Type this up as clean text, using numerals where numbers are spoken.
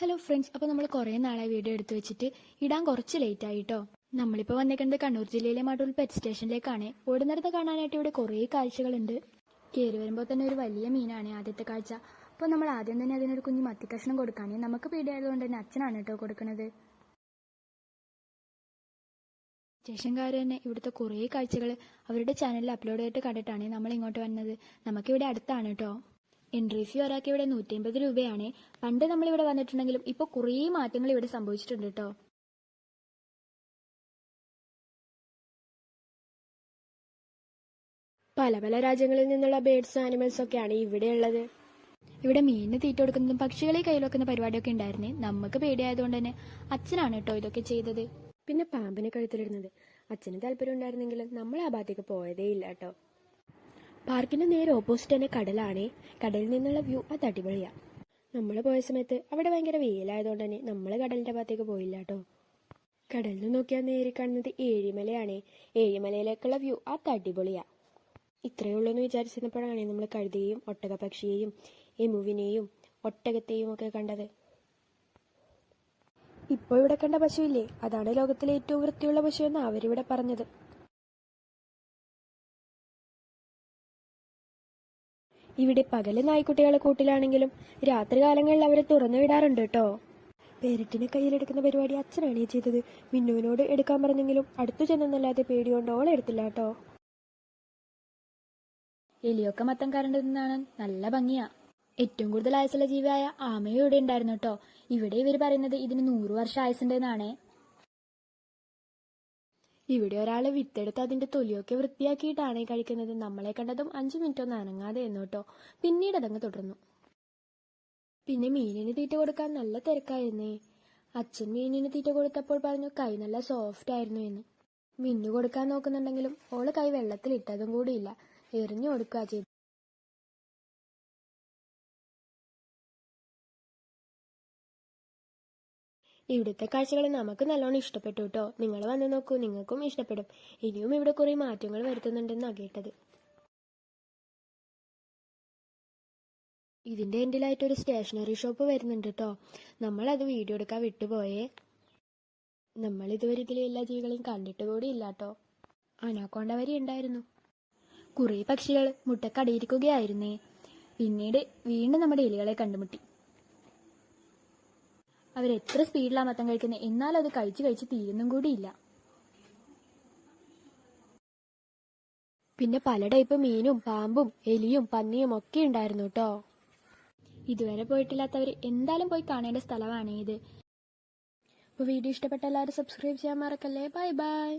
Hello friends, അപ്പോൾ നമ്മൾ കുറേ നാളായി വീഡിയോ എടുത്തു വെച്ചിട്ട് ഇടാൻ കുറച്ച് ലേറ്റ് ആയിട്ടോ. നമ്മളിപ്പോൾ വന്നേക്കുന്നത് കണ്ണൂർ ജില്ലയിലെ മാട്ടൂൽ പെറ്റ് സ്റ്റേഷനിലേക്കാണ്. ഓടുന്നിടത്ത് കാണാനായിട്ട് ഇവിടെ കുറേ കാഴ്ചകളുണ്ട്. കയറി വരുമ്പോൾ തന്നെ ഒരു വലിയ മീനാണ് ആദ്യത്തെ കാഴ്ച. അപ്പോൾ നമ്മൾ ആദ്യം തന്നെ അതിനൊരു കുഞ്ഞു മത്തിക്കഷ്ണം കൊടുക്കാണ്. നമുക്ക് പേടിയായതുകൊണ്ട് തന്നെ അച്ഛനാണ് കേട്ടോ കൊടുക്കുന്നത്. സ്റ്റേഷൻകാർ തന്നെ ഇവിടുത്തെ കുറേ കാഴ്ചകൾ അവരുടെ ചാനലിൽ അപ്ലോഡ് ചെയ്തിട്ട് കണ്ടിട്ടാണ് നമ്മൾ ഇങ്ങോട്ട് വന്നത്. നമുക്കിവിടെ അടുത്താണ് കേട്ടോ. എൻട്രി ഫീ ഒരാൾക്ക് ഇവിടെ 150 രൂപയാണ്. പണ്ട് നമ്മളിവിടെ വന്നിട്ടുണ്ടെങ്കിലും ഇപ്പോൾ കുറേ മാറ്റങ്ങൾ ഇവിടെ സംഭവിച്ചിട്ടുണ്ട് കേട്ടോ. പല പല രാജ്യങ്ങളിൽ നിന്നുള്ള ബേഡ്സ് ആനിമൽസ് ഒക്കെയാണ് ഇവിടെ ഉള്ളത്. ഇവിടെ മീനിന് തീറ്റ കൊടുക്കുന്നതും പക്ഷികളെ കയ്യിൽ വെക്കുന്ന പരിപാടിയൊക്കെ ഉണ്ടായിരുന്നേ. നമുക്ക് പേടിയായതുകൊണ്ട് തന്നെ അച്ഛനാണ് കേട്ടോ ഇതൊക്കെ ചെയ്തത്. പിന്നെ പാമ്പിനെ കഴുത്തിലിടുന്നത് അച്ഛന് താല്പര്യം ഉണ്ടായിരുന്നെങ്കിലും നമ്മൾ ആ ഭാഗത്തേക്ക് പോയതേ ഇല്ല കേട്ടോ. പാർക്കിന് നേരെ ഓപ്പോസിറ്റ് തന്നെ കടലാണേ. കടലിൽ നിന്നുള്ള വ്യൂ അത് അടിപൊളിയാ. നമ്മൾ പോയ സമയത്ത് അവിടെ ഭയങ്കര വെയിലായതുകൊണ്ട് തന്നെ നമ്മൾ കടലിന്റെ ഭാഗത്തേക്ക് പോയില്ല കേട്ടോ. കടലിൽ നിന്ന് നോക്കിയാൽ നേരെ കാണുന്നത് ഏഴിമലയാണേ. ഏഴിമലയിലേക്കുള്ള വ്യൂ അത് അടിപൊളിയാ. ഇത്രയേ ഉള്ളൂ എന്ന് വിചാരിച്ചിരുന്നപ്പോഴാണ് നമ്മൾ കഴുതയെയും ഒട്ടകപക്ഷിയെയും എമുവിനെയും ഒട്ടകത്തെയും ഒക്കെ കണ്ടത്. ഇപ്പോൾ ഇവിടെ കണ്ട പശുവില്ലേ, അതാണ് ലോകത്തിലെ ഏറ്റവും വൃത്തിയുള്ള പശു എന്ന് അവരിവിടെ പറഞ്ഞത്. ഇവിടെ പകല് നായ്ക്കുട്ടികളെ കൂട്ടിലാണെങ്കിലും രാത്രി കാലങ്ങളിൽ അവരെ തുറന്നു വിടാറുണ്ട് കേട്ടോ. പേരറ്റിനെ കയ്യിലെടുക്കുന്ന പരിപാടി അച്ഛനാണ് ചെയ്തത്. മിന്നുവിനോട് എടുക്കാൻ പറഞ്ഞെങ്കിലും അടുത്തു ചെന്നല്ലാതെ പേടിയോണ്ട് ഓളെ എടുത്തില്ല കേട്ടോ. എലിയൊക്കെ മത്തം കരണ്ടെന്നാണ്, നല്ല ഭംഗിയാ. ഏറ്റവും കൂടുതൽ ആയുസുള്ള ജീവിയായ ആമയും ഇവിടെ ഉണ്ടായിരുന്നു കേട്ടോ. ഇവിടെ ഇവർ പറയുന്നത് ഇതിന് 100 വർഷം ആയുസുണ്ടെന്നാണേ. ഇവിടെ ഒരാൾ വിത്തെടുത്ത് അതിന്റെ തൊലിയൊക്കെ വൃത്തിയാക്കിയിട്ടാണ് കഴിക്കുന്നത്. നമ്മളെ കണ്ടതും 5 മിനിറ്റ് ഒന്നും അനങ്ങാതെ എന്ന് കേട്ടോ. പിന്നീട് അതങ്ങ് തുടർന്നു. പിന്നെ മീനിന് തീറ്റ കൊടുക്കാൻ നല്ല തിരക്കായിരുന്നേ. അച്ഛൻ മീനിന് തീറ്റ കൊടുത്തപ്പോൾ പറഞ്ഞു കൈ നല്ല സോഫ്റ്റ് ആയിരുന്നു എന്ന്. മിന്നു കൊടുക്കാൻ നോക്കുന്നുണ്ടെങ്കിലും ഓള് കൈ വെള്ളത്തിൽ ഇട്ടതും കൂടിയില്ല, എറിഞ്ഞു കൊടുക്കുക ചെയ്തു. ഇവിടുത്തെ കാഴ്ചകൾ നമുക്ക് നല്ലോണം ഇഷ്ടപ്പെട്ടു കേട്ടോ. നിങ്ങൾ വന്ന് നോക്കൂ, നിങ്ങൾക്കും ഇഷ്ടപ്പെടും. ഇനിയും ഇവിടെ കുറെ മാറ്റങ്ങൾ വരുത്തുന്നുണ്ടെന്നാണ് കേട്ടത്. ഇതിന്റെ എൻഡിലായിട്ട് ഒരു സ്റ്റേഷനറി ഷോപ്പ് വരുന്നുണ്ട് കേട്ടോ. നമ്മളത് വീഡിയോ എടുക്കാൻ വിട്ടുപോയേ. നമ്മൾ ഇതുവരെ ഇതിലെ എല്ലാ ജീവികളെയും കണ്ടിട്ട് കൂടി ഇല്ല കേട്ടോ. അനാക്കോണ്ട വരെ ഉണ്ടായിരുന്നു. കുറേ പക്ഷികൾ മുട്ടക്കടിയിരിക്കുകയായിരുന്നേ. പിന്നീട് വീണ്ടും നമ്മുടെ എലികളെ കണ്ടുമുട്ടി. അവരെത്ര സ്പീഡിലാണ് മത്തം കഴിക്കുന്നത്, എന്നാലും അത് കഴിച്ച് തീരുന്നും കൂടിയില്ല. പിന്നെ പല ടൈപ്പ് മീനും പാമ്പും എലിയും പന്നിയും ഒക്കെ ഉണ്ടായിരുന്നു കേട്ടോ. ഇതുവരെ പോയിട്ടില്ലാത്തവർ എന്തായാലും പോയി കാണേണ്ട സ്ഥലമാണ് ഇത്. അപ്പോൾ വീഡിയോ ഇഷ്ടപ്പെട്ട എല്ലാവരും സബ്സ്ക്രൈബ് ചെയ്യാൻ മറക്കല്ലേ. Bye bye.